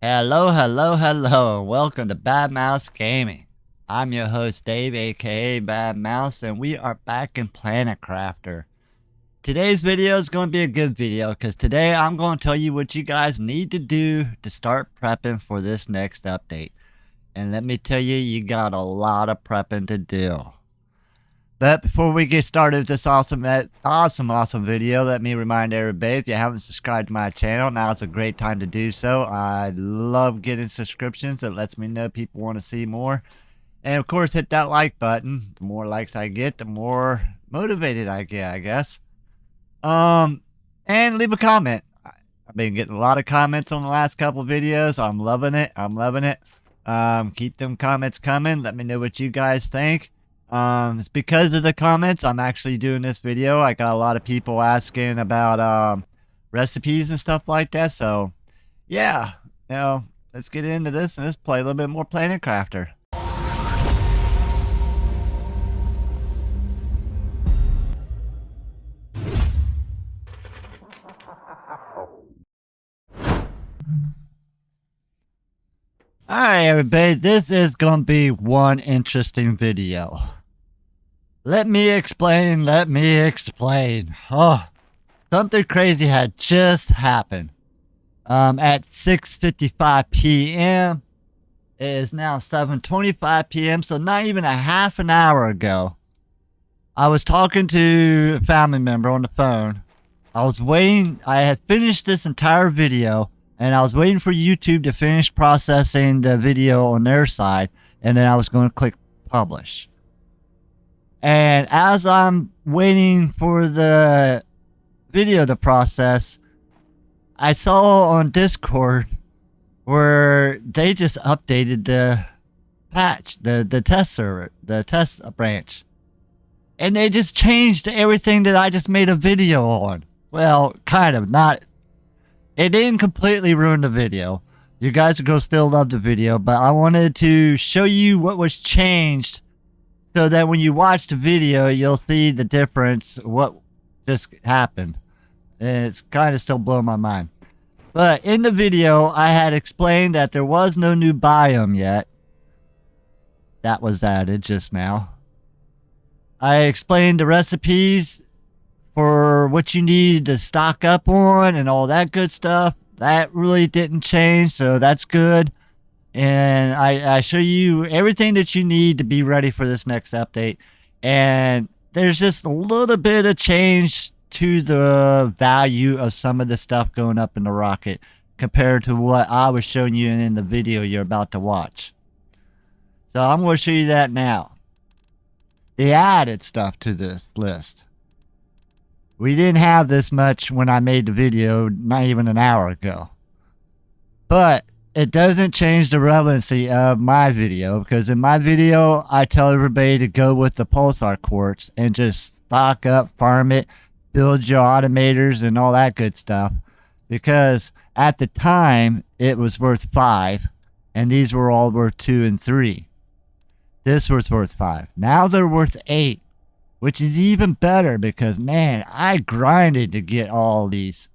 Hello, hello, hello, and welcome to Bad Mouse Gaming. I'm your host Dave, aka Bad Mouse, and we are back in Planet Crafter. Today's video is going to be a good video because today I'm going to tell you what you guys need to do to start prepping for this next update. And let me tell you, you got a lot of prepping to do. But before we get started with this awesome video, let me remind everybody, if you haven't subscribed to my channel, now's a great time to do so. I love getting subscriptions. It lets me know people want to see more. And of course, hit that like button. The more likes I get, the more motivated I get, I guess. And leave a comment. I've been getting a lot of comments on the last couple videos. I'm loving it. Keep them comments coming. Let me know what you guys think. It's because of the comments I'm actually doing this video. I got a lot of people asking about recipes and stuff like that. So yeah, let's get into this and let's play a little bit more Planet Crafter. Alright everybody, this is gonna be one interesting video. Let me explain. Oh, something crazy had just happened. At 6:55 p.m. It is now 7:25 p.m. So not even a half an hour ago, I was talking to a family member on the phone. I was waiting. I had finished this entire video, and I was waiting for YouTube to finish processing the video on their side, and then I was going to click publish. And as I'm waiting for the video to process, I saw on Discord where they just updated the patch, the test server, the test branch. And they just changed everything that I just made a video on. Well, kind of, not. It didn't completely ruin the video. You guys will still love the video, but I wanted to show you what was changed so that when you watch the video, you'll see the difference, what just happened. And it's kind of still blowing my mind. But in the video, I had explained that there was no new biome yet. That was added just now. I explained the recipes for what you need to stock up on and all that good stuff. That really didn't change, so that's good. And I show you everything that you need to be ready for this next update. And there's just a little bit of change to the value of some of the stuff going up in the rocket compared to what I was showing you in the video you're about to watch. So I'm going to show you that now. They added stuff to this list. We didn't have this much when I made the video, not even an hour ago. But it doesn't change the relevancy of my video, because in my video, I tell everybody to go with the pulsar quartz and just stock up, farm it, build your automators and all that good stuff. Because at the time, it was worth 5, and these were all worth 2 and 3. This was worth 5. Now they're worth 8, which is even better because, man, I grinded to get all these.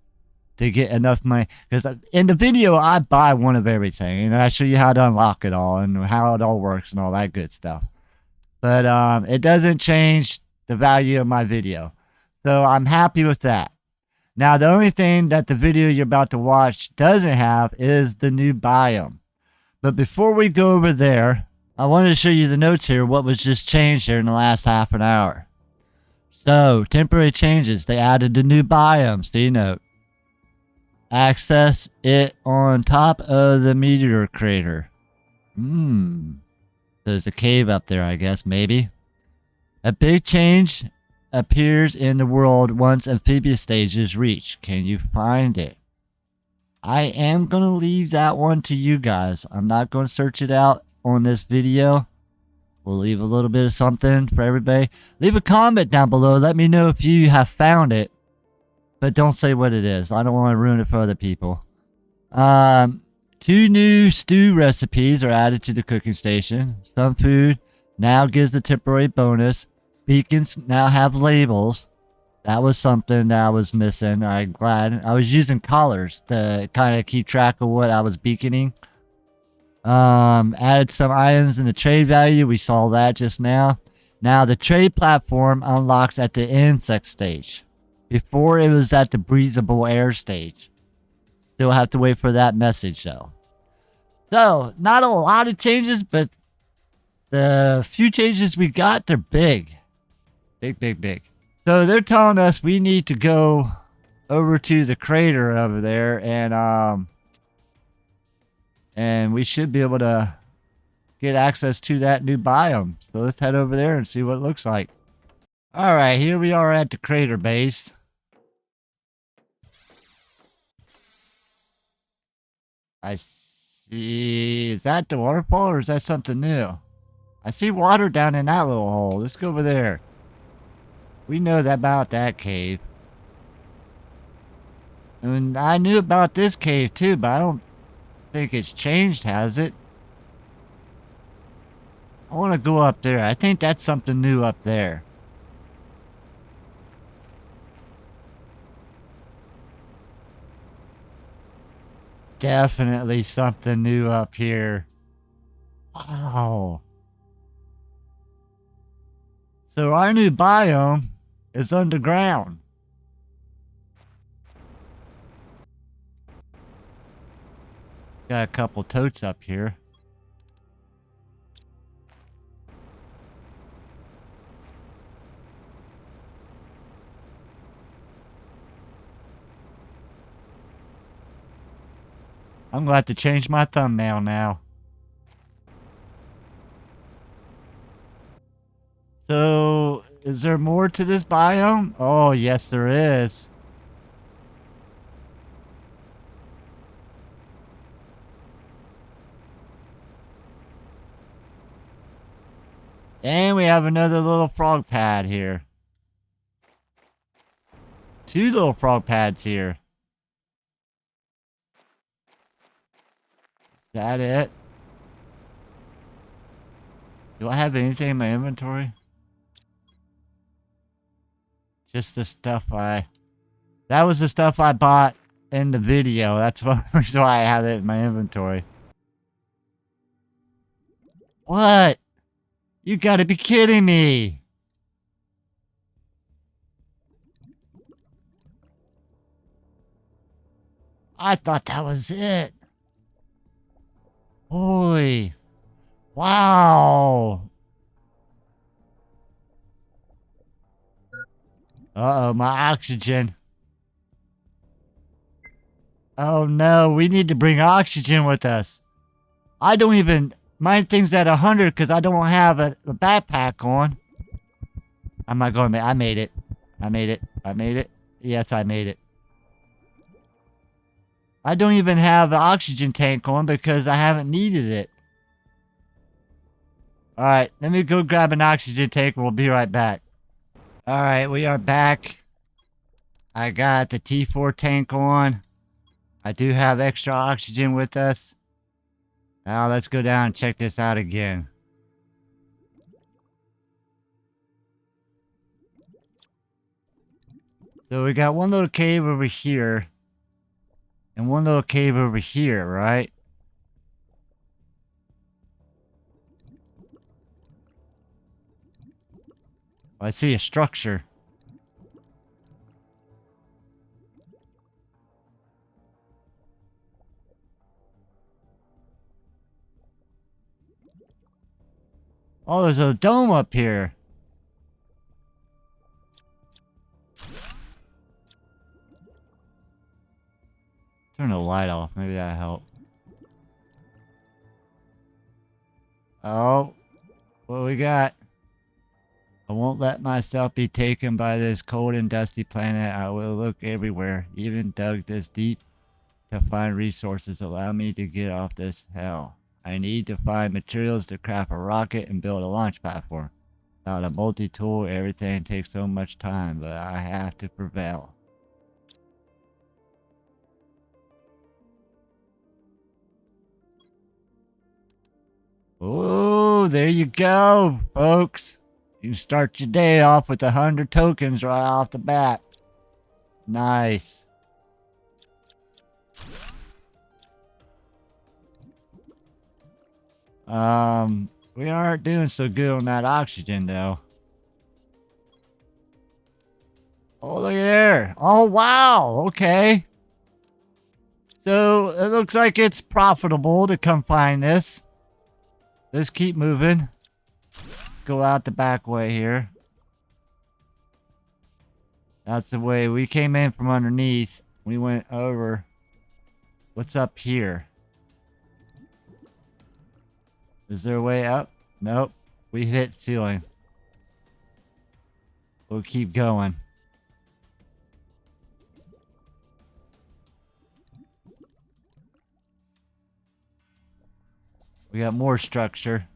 To get enough money, because in the video I buy one of everything and I show you how to unlock it all and how it all works and all that good stuff. But it doesn't change the value of my video, so I'm happy with that. Now the only thing that the video you're about to watch doesn't have is the new biome. But before we go over there, I wanted to show you the notes here, what was just changed here in the last half an hour. So temporary changes, they added the new biome, see note. Access it on top of the meteor crater. There's a cave up there, I guess, maybe. A big change appears in the world once amphibious stage is reached. Can you find it? I am going to leave that one to you guys. I'm not going to search it out on this video. We'll leave a little bit of something for everybody. Leave a comment down below. Let me know if you have found it. But don't say what it is. I don't want to ruin it for other people. 2 new stew recipes are added to the cooking station. Some food now gives the temporary bonus. Beacons now have labels. That was something that I was missing. I'm glad. I was using collars to kind of keep track of what I was beaconing. Added some items in the trade value. We saw that just now. Now the trade platform unlocks at the insect stage. Before it was at the breathable air stage. Still have to wait for that message though. So, not a lot of changes, but the few changes we got, they're big. Big, big, big. So they're telling us we need to go over to the crater over there and we should be able to get access to that new biome. So let's head over there and see what it looks like. Alright, here we are at the crater base. I see. Is that the waterfall or is that something new? I see water down in that little hole. Let's go over there. We know that about that cave. And I knew about this cave too, but I don't think it's changed, has it? I want to go up there. I think that's something new up there. Definitely something new up here. Wow. So our new biome is underground. Got a couple totes up here. I'm going to have to change my thumbnail now. So, is there more to this biome? Oh, yes, there is. And we have another little frog pad here. Two little frog pads here. Is that it? Do I have anything in my inventory? Just the stuff that was the stuff I bought in the video. That's one reason why I have it in my inventory. What? You gotta be kidding me. I thought that was it. Holy. Wow. Uh-oh, my oxygen. Oh no, we need to bring oxygen with us. I don't even... Mine thing's at 100 because I don't have a backpack on. I'm not going to... I made it. I made it. I made it. Yes, I made it. I don't even have the oxygen tank on because I haven't needed it. Alright, let me go grab an oxygen tank and we'll be right back. Alright, we are back. I got the T4 tank on. I do have extra oxygen with us. Now let's go down and check this out again. So we got one little cave over here. And one little cave over here, right? I see a structure. Oh, there's a dome up here. Turn the light off. Maybe that'll help. Oh, what we got? I won't let myself be taken by this cold and dusty planet. I will look everywhere, even dug this deep to find resources. Allow me to get off this hell. I need to find materials to craft a rocket and build a launch platform. Without a multi-tool, everything takes so much time, but I have to prevail. Oh, there you go, folks. You start your day off with 100 tokens right off the bat. Nice. We aren't doing so good on that oxygen though. Oh, look at there. Oh, wow. Okay. So it looks like it's profitable to come find this. Let's keep moving. Go out the back way here. That's the way we came in from underneath. We went over. What's up here? Is there a way up? Nope. We hit ceiling. We'll keep going. We got more structure.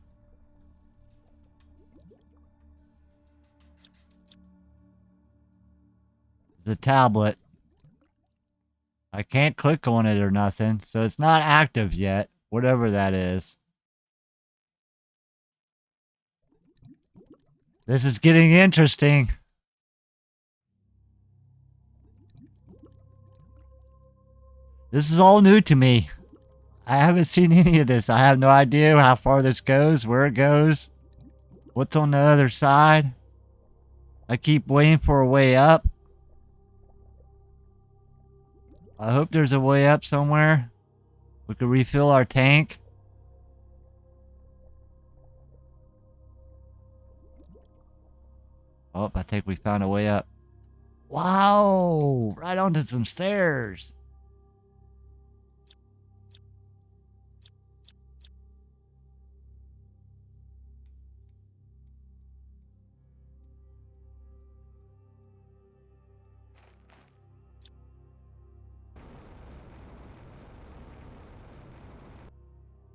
The tablet. I can't click on it or nothing, so it's not active yet, whatever that is. This is getting interesting. This is all new to me. I haven't seen any of this. I have no idea how far this goes, where it goes, what's on the other side. I keep waiting for a way up. I hope there's a way up somewhere. We could refill our tank. Oh, I think we found a way up. Wow! Right onto some stairs.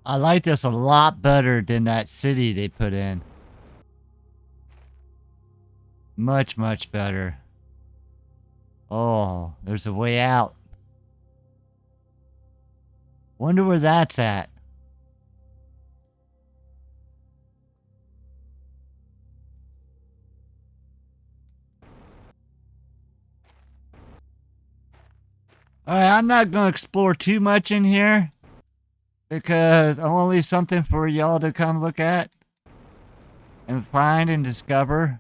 I like this a lot better than that city they put in. Much, much better. Oh, there's a way out. Wonder where that's at. Alright, I'm not gonna explore too much in here, because I want to leave something for y'all to come look at and find and discover.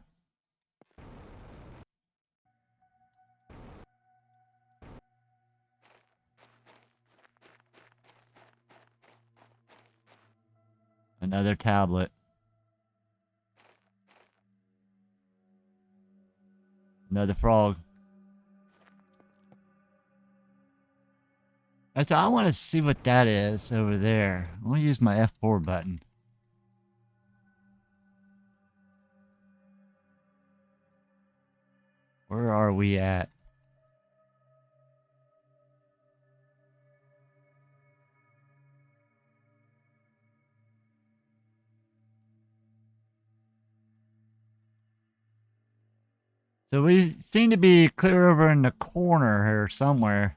Another tablet. Another frog. I want to see what that is over there. I'm going to use my F4 button. Where are we at? So we seem to be clear over in the corner here somewhere.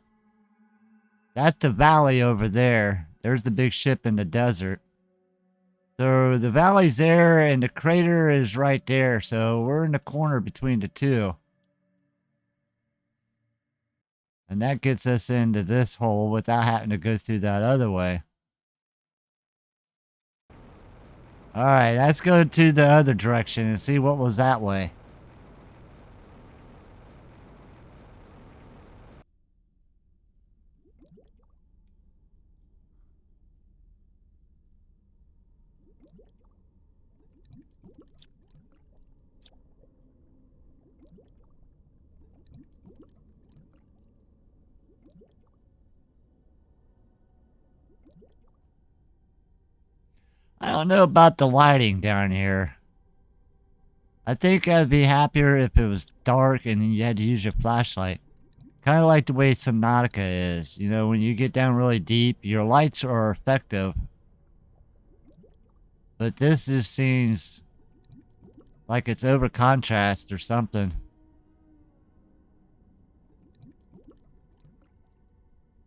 That's the valley over there. There's the big ship in the desert. So the valley's there and the crater is right there. So we're in the corner between the two. And that gets us into this hole without having to go through that other way. Alright, let's go to the other direction and see what was that way. I don't know about the lighting down here. I think I'd be happier if it was dark and you had to use your flashlight. Kind of like the way Cenote is. You know, when you get down really deep, your lights are effective. But this just seems like it's over contrast or something.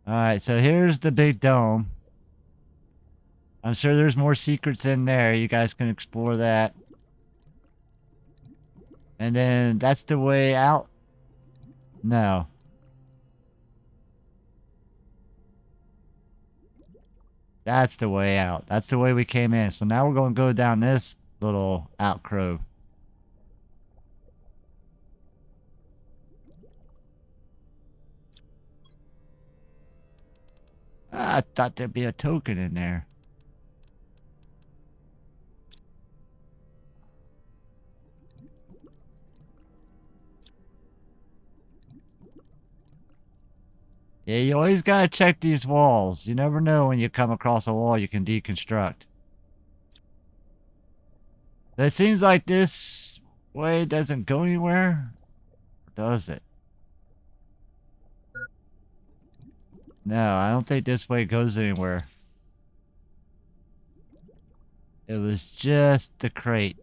Alright, so here's the big dome. I'm sure there's more secrets in there. You guys can explore that. And then that's the way out? No. That's the way out. That's the way we came in. So now we're going to go down this little outcrow. I thought there'd be a token in there. Yeah, you always gotta check these walls. You never know when you come across a wall you can deconstruct. It seems like this way doesn't go anywhere. Or does it? No, I don't think this way goes anywhere. It was just the crate.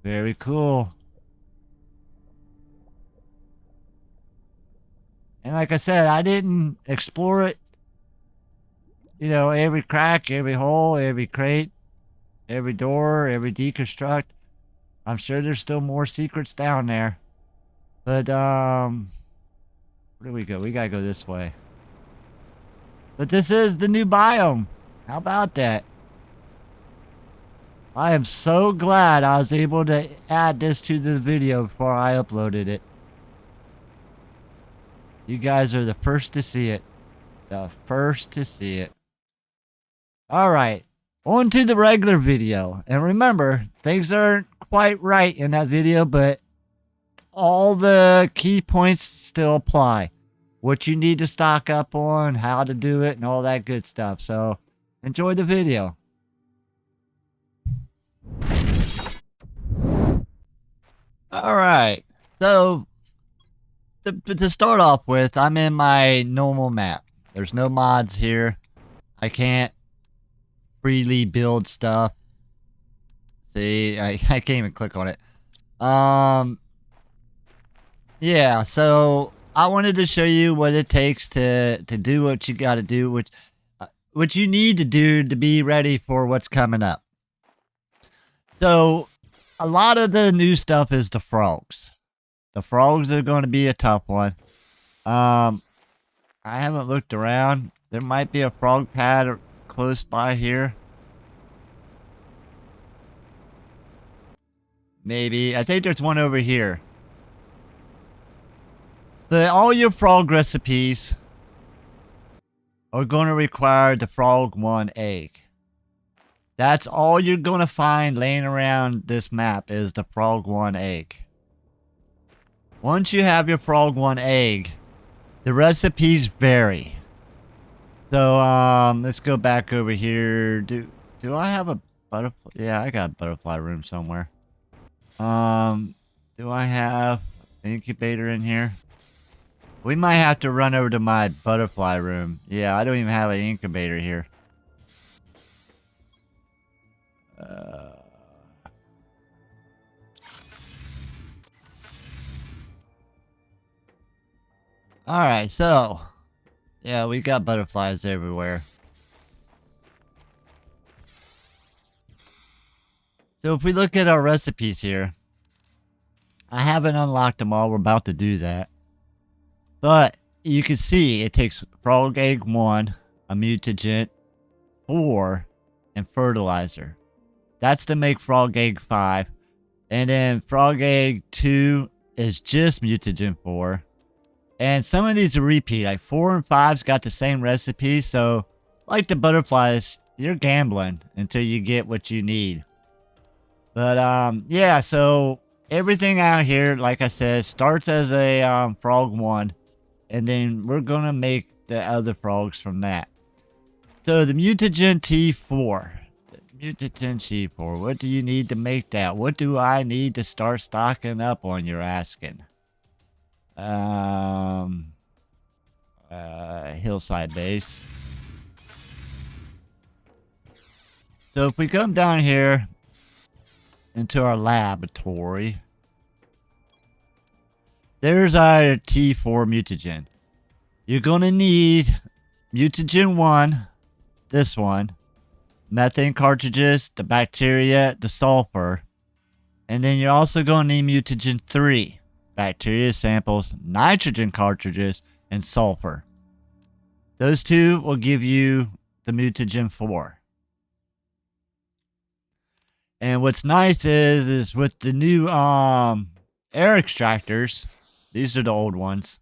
Very cool. And like I said, I didn't explore it. You know, every crack, every hole, every crate, every door, every deconstruct. I'm sure there's still more secrets down there. But, where do we go? We gotta go this way. But this is the new biome. How about that? I am so glad I was able to add this to the video before I uploaded it. You guys are the first to see it. The first to see it. Alright, on to the regular video. And remember, things aren't quite right in that video, but all the key points still apply. What you need to stock up on, how to do it, and all that good stuff. So, enjoy the video. Alright, so to start off with, I'm in my normal map. There's no mods here. I can't freely build stuff. See, I can't even click on it. Yeah, so I wanted to show you what it takes to do what you gotta do, what you need to do to be ready for what's coming up. So, a lot of the new stuff is the frogs. The frogs are going to be a tough one. I haven't looked around. There might be a frog pad close by here. Maybe. I think there's one over here. But all your frog recipes are going to require the frog 1 egg. That's all you're going to find laying around this map is the frog 1 egg. Once you have your frog 1 egg, the recipes vary. So, let's go back over here. Do I have a butterfly? Yeah, I got a butterfly room somewhere. Do I have an incubator in here? We might have to run over to my butterfly room. Yeah, I don't even have an incubator here. Alright, so yeah, we got butterflies everywhere. So if we look at our recipes here, I haven't unlocked them all. We're about to do that. But you can see it takes frog egg 1, a mutagen, 4, and fertilizer. That's to make frog egg 5. And then frog egg 2 is just mutagen 4. And some of these are repeat, like 4 and 5's got the same recipe, so like the butterflies, you're gambling until you get what you need. But yeah, so everything out here, like I said, starts as a frog 1, and then we're gonna make the other frogs from that. So the mutagen T4. Mutagen T4, what do you need to make that? What do I need to start stocking up on, you're asking? Hillside base. So if we come down here into our laboratory, there's our T4 mutagen. You're gonna need mutagen 1, this one, methane cartridges, the bacteria, the sulfur, and then you're also going to need mutagen 3, bacteria samples, nitrogen cartridges, and sulfur. Those two will give you the mutagen 4. And what's nice is with the new air extractors, these are the old ones.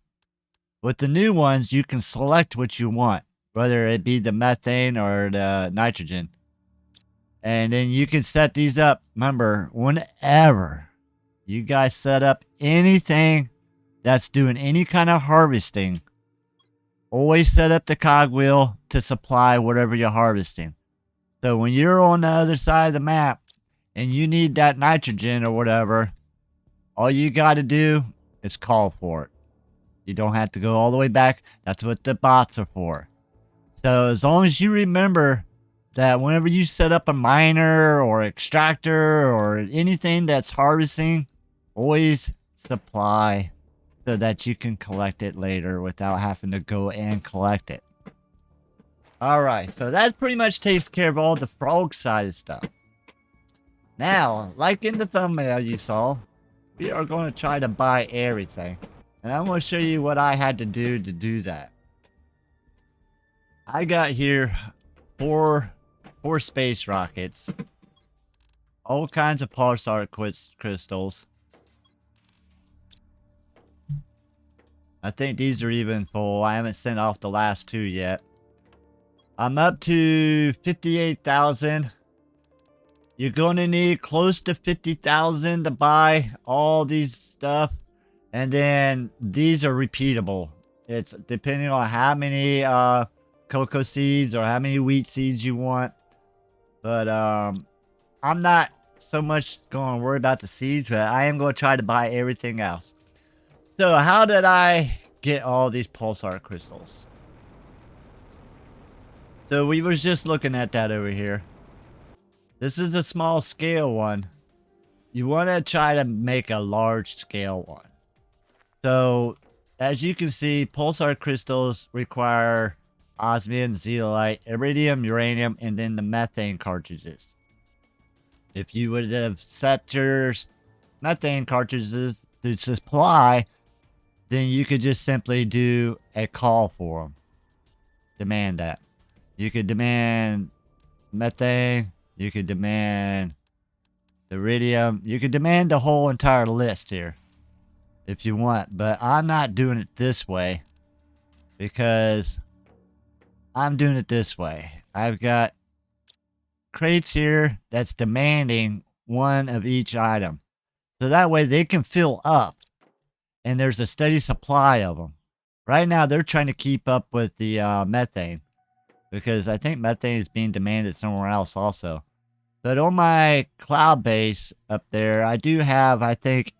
With the new ones, you can select what you want, whether it be the methane or the nitrogen. And then you can set these up. Remember, whenever you guys set up anything that's doing any kind of harvesting, always set up the cogwheel to supply whatever you're harvesting. So when you're on the other side of the map and you need that nitrogen or whatever, all you got to do is call for it. You don't have to go all the way back. That's what the bots are for. So as long as you remember that whenever you set up a miner or extractor or anything that's harvesting, always supply so that you can collect it later without having to go and collect it. Alright, so that pretty much takes care of all the frog side of stuff. Now, like in the thumbnail you saw, we are going to try to buy everything. And I'm going to show you what I had to do that. I got here four space rockets, all kinds of pulsar crystals. I think these are even full. I haven't sent off the last 2 yet. I'm up to 58,000. You're going to need close to 50,000 to buy all these stuff. And then these are repeatable. It's depending on how many cocoa seeds or how many wheat seeds you want. But I'm not so much going to worry about the seeds, but I am going to try to buy everything else. So how did I get all these pulsar crystals? So we was just looking at that over here. This is a small scale one. You want to try to make a large scale one. So as you can see, pulsar crystals require osmium, zeolite, iridium, uranium, and then the methane cartridges. If you would have set your methane cartridges to supply, then you could just simply do a call for them. Demand that. You could demand methane. You could demand iridium. You could demand the whole entire list here if you want. But I'm not doing it this way because I'm doing it this way. I've got crates here that's demanding one of each item. So that way they can fill up and there's a steady supply of them. Right now they're trying to keep up with the methane because I think methane is being demanded somewhere else also. But on my cloud base up there, I do have, I think,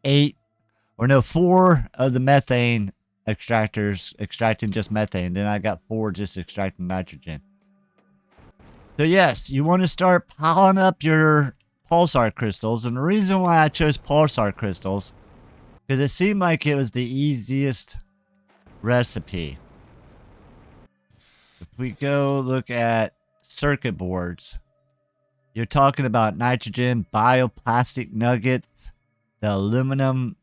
4 of the methane extractors extracting just methane. Then I got 4 just extracting nitrogen. So yes, you want to start piling up your pulsar crystals. And the reason why I chose pulsar crystals, because it seemed like it was the easiest recipe. If we go look at circuit boards, you're talking about nitrogen, bioplastic nuggets, the aluminum,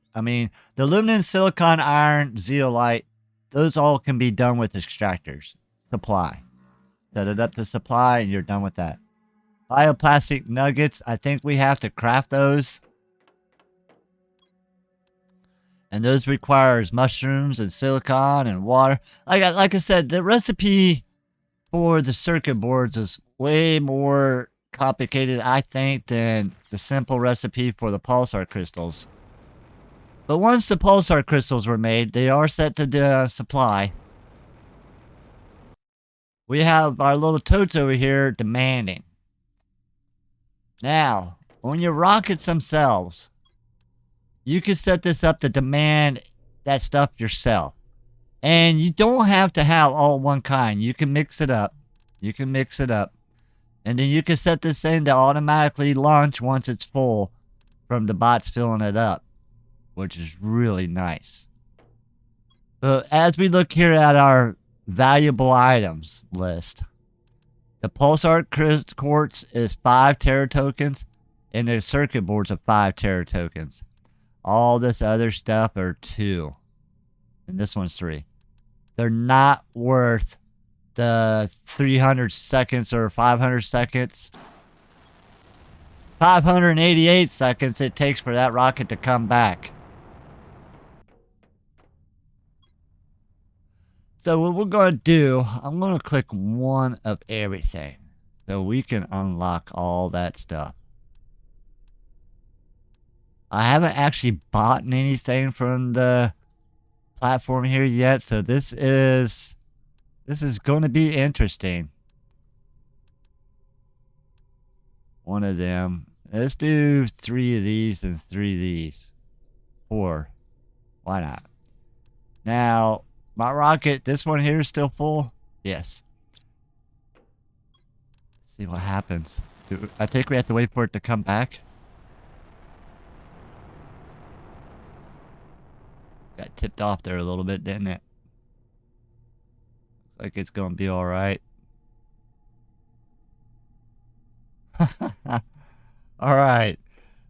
silicon, iron, zeolite, those all can be done with extractors. Supply. Set it up to supply and you're done with that. Bioplastic nuggets, I think we have to craft those. And those requires mushrooms and silicon and water. Like I said, the recipe for the circuit boards is way more complicated, I think, than the simple recipe for the pulsar crystals. But once the pulsar crystals were made, they are set to supply. We have our little totes over here demanding. Now, on your rockets themselves, you can set this up to demand that stuff yourself. And you don't have to have all one kind. You can mix it up. And then you can set this thing to automatically launch once it's full from the bots filling it up, which is really nice. So as we look here at our valuable items list. The pulsar quartz is 5 Terra tokens, and the circuit boards are 5 Terra tokens. All this other stuff are 2, and this one's 3. They're not worth the 300 seconds or 500 seconds. 588 seconds it takes for that rocket to come back. So what we're going to do, I'm going to click one of everything so we can unlock all that stuff. I haven't actually bought anything from the platform here yet, so this is going to be interesting. One of them. Let's do 3 of these and 3 of these. 4. Why not? Now, my rocket, this one here is still full? Yes. Let's see what happens. I think we have to wait for it to come back. Got tipped off there a little bit, didn't it? Looks like it's gonna be alright. Alright.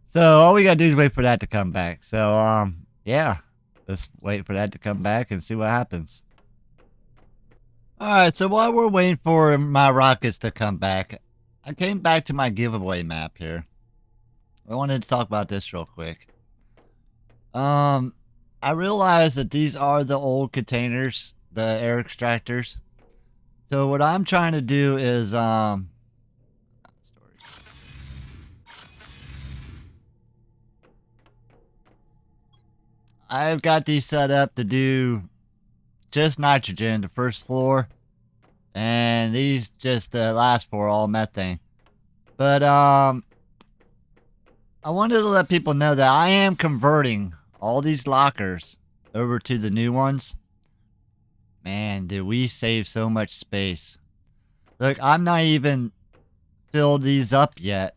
So all we gotta do is wait for that to come back. So yeah. Let's wait for that to come back and see what happens. Alright, so while we're waiting for my rockets to come back, I came back to my giveaway map here. I wanted to talk about this real quick. I realized that these are the old containers, the air extractors. So what I'm trying to do is I've got these set up to do just nitrogen, the first floor, and these just the last floor, all methane. But I wanted to let people know that I am converting all these lockers over to the new ones. Man, did we save so much space. Look, I'm not even filled these up yet.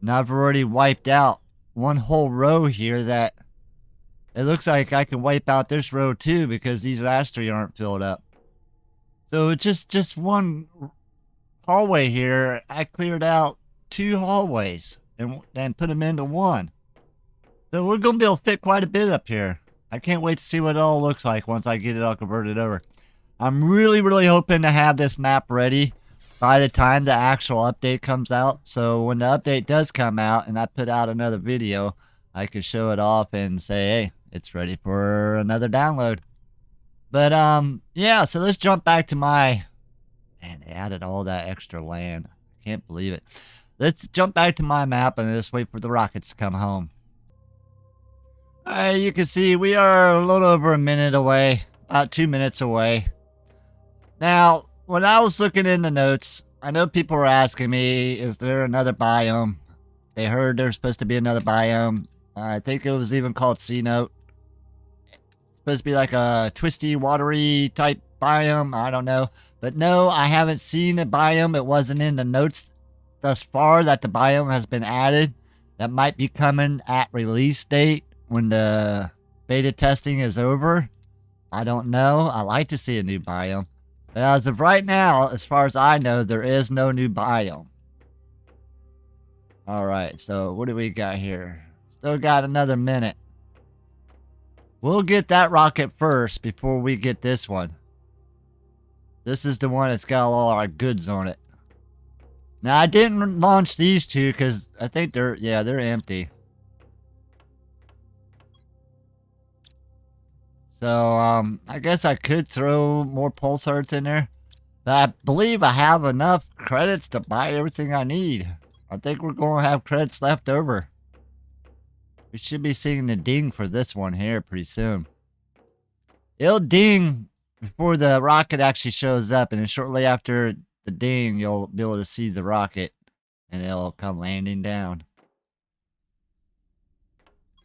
And I've already wiped out one whole row here that it looks like I can wipe out this row too because these last 3 aren't filled up. So it's just one hallway here. I cleared out 2 hallways and put them into one. So we're going to be able to fit quite a bit up here. I can't wait to see what it all looks like once I get it all converted over. I'm really, really hoping to have this map ready by the time the actual update comes out. So when the update does come out and I put out another video, I can show it off and say, hey, it's ready for another download. But yeah, so let's jump back to my... Man, they added all that extra land. I can't believe it. Let's jump back to my map and just wait for the rockets to come home. Alright, you can see we are a little over a minute away. About 2 minutes away. Now, when I was looking in the notes, I know people were asking me, is there another biome? They heard there's supposed to be another biome. I think it was even called Cenote. Supposed to be like a twisty, watery type biome. I don't know. But no, I haven't seen a biome. It wasn't in the notes thus far that the biome has been added. That might be coming at release date when the beta testing is over. I don't know. I like to see a new biome. But as of right now, as far as I know, there is no new biome. Alright, so what do we got here? Still got another minute. We'll get that rocket first before we get this one. This is the one that's got all our goods on it. Now, I didn't launch these 2 because I think they're empty. So, I guess I could throw more pulsars in there. But I believe I have enough credits to buy everything I need. I think we're going to have credits left over. We should be seeing the ding for this one here pretty soon. It'll ding before the rocket actually shows up. And then shortly after the ding, you'll be able to see the rocket. And it'll come landing down.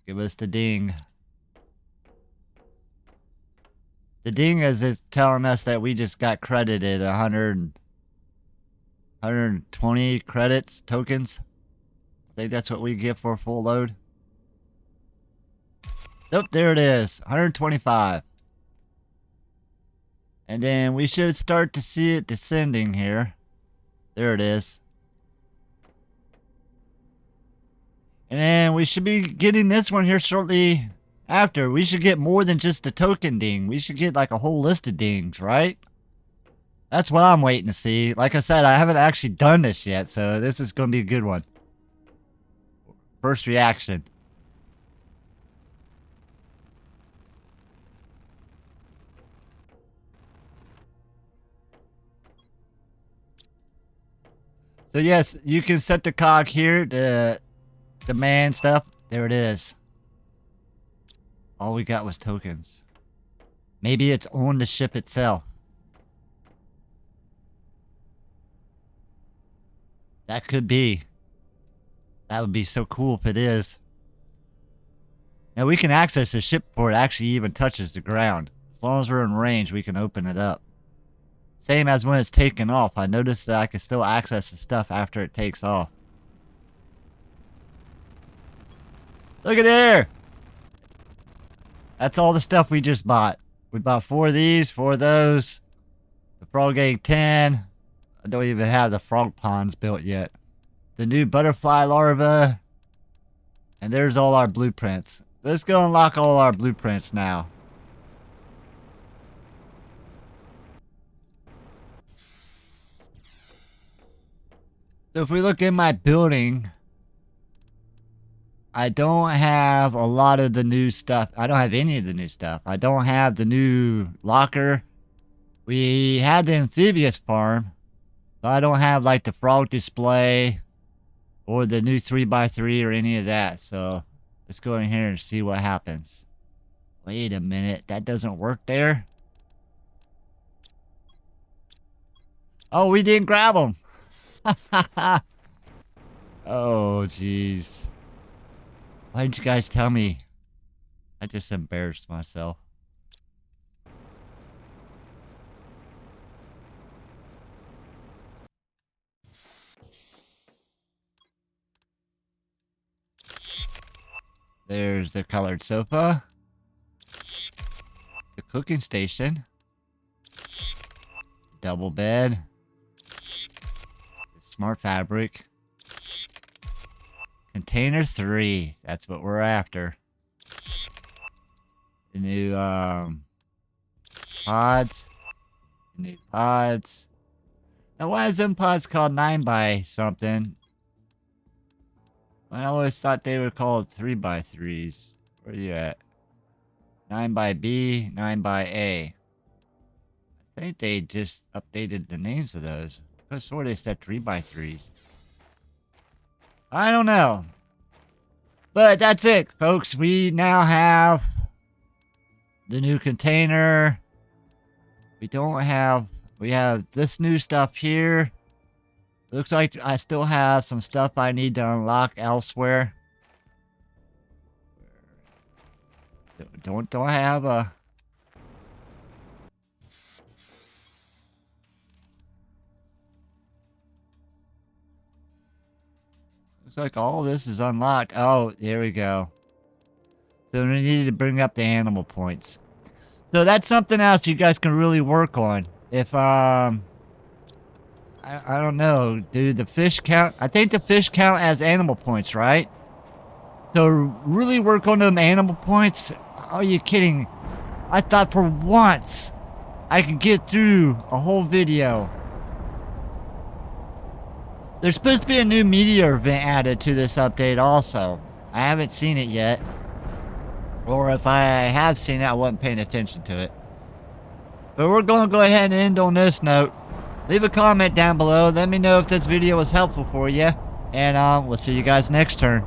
Give us the ding. The ding is telling us that we just got credited 120 credits, tokens. I think that's what we get for a full load. Nope, there it is. 125. And then we should start to see it descending here. There it is. And then we should be getting this one here shortly after. We should get more than just the token ding. We should get like a whole list of dings, right? That's what I'm waiting to see. Like I said, I haven't actually done this yet, so this is going to be a good one. First reaction. So yes, you can set the cog here to demand stuff. There it is. All we got was tokens. Maybe it's on the ship itself. That could be. That would be so cool if it is. Now we can access the ship before it actually even touches the ground. As long as we're in range, we can open it up. Same as when it's taken off. I noticed that I can still access the stuff after it takes off. Look at there! That's all the stuff we just bought. We bought 4 of these, 4 of those. The frog egg 10. I don't even have the frog ponds built yet. The new butterfly larva. And there's all our blueprints. Let's go unlock all our blueprints now. So if we look in my building, I don't have a lot of the new stuff. I don't have any of the new stuff. I don't have the new locker. We had the amphibious farm, but I don't have like the frog display or the new 3x3 or any of that. So let's go in here and see what happens. Wait a minute, that doesn't work there. Oh, we didn't grab them. Oh, jeez. Why didn't you guys tell me? I just embarrassed myself. There's the colored sofa. The cooking station. Double bed. Smart fabric. Container 3. That's what we're after. The new pods. The new pods. Now why is them pods called 9x something? I always thought they were called 3x3s. Where are you at? 9x B, 9x A. I think they just updated the names of those. I swore they said 3x3s. I don't know. But that's it, folks. We now have the new container. We have this new stuff here. Looks like I still have some stuff I need to unlock elsewhere. Don't I have a... Looks like all this is unlocked. Oh, there we go. So we needed to bring up the animal points. So that's something else you guys can really work on. If, I don't know. Do the fish count? I think the fish count as animal points, right? So really work on them animal points. Are you kidding? I thought for once I could get through a whole video. There's supposed to be a new meteor event added to this update also. I haven't seen it yet. Or if I have seen it, I wasn't paying attention to it. But we're going to go ahead and end on this note. Leave a comment down below. Let me know if this video was helpful for you. And we'll see you guys next turn.